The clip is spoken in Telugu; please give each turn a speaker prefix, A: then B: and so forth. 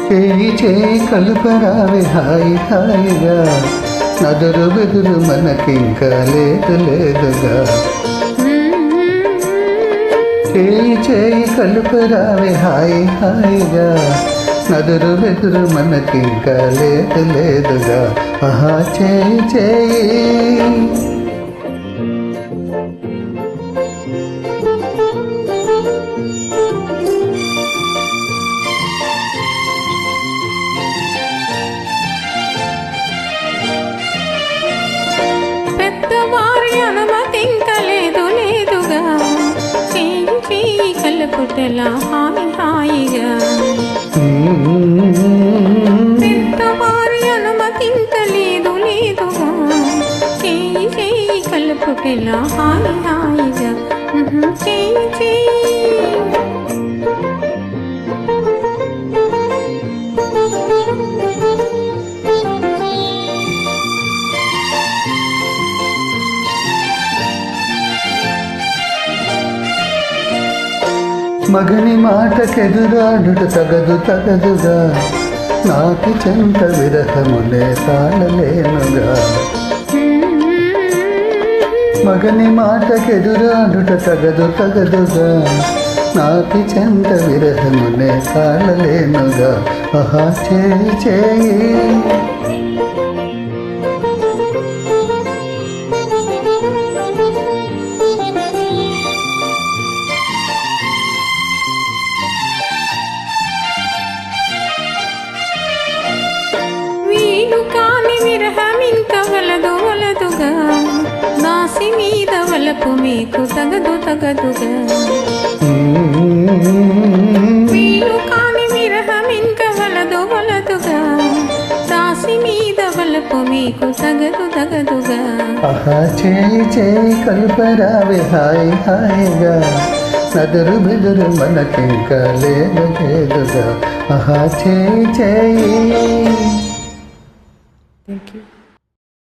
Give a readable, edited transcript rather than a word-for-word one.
A: చేయి చేయి కలుపరావే హాయి హాయిగా, నదురు బెదురు మనకింకా లేదు లేదుగా. చేయి చేయి కలుపరావే హాయి హాయిగా, నదురు బెదురు మనకింకా లేదు లేదుగా. ఆహా చేయి చేయి.
B: పెద్దవారి అనుమతింక లేదు లేదుగా, చేయి చేయి కలుపుటలా హాయి హాయిగా. పెద్దవారి అనుమతింక లేదు లేదుగా, చేయి చేయి కలుపుటలా హాయి హాయిగా. చేయి చేయి.
A: మగని మాటకెదురాడుట తగదు తగదుగా, నాకి చెంత విరహమునే తాళలేనుగా. మగని మాటకెదురాడుట తగదు తగదుగా, నాకి చెంత విరహమునే తాళలేనుగా. ఆహా చేయి చేయి.
B: కాని విరహమింక వలదు వలదుగా, దాసి మీద వలపు మీకు తగదు తగదుగా. వీలు కాని విరహమింక వలదు వలదుగా, దాసి మీద వలపు మీకు తగదు తగదుగా.
A: ఆహా చేయి చేయి కలుపరావే హాయి హాయిగా, నదురు బెదురు మనకింకా లేదు లేదుగా. ఆహా చేయి చేయి.
B: Thank you.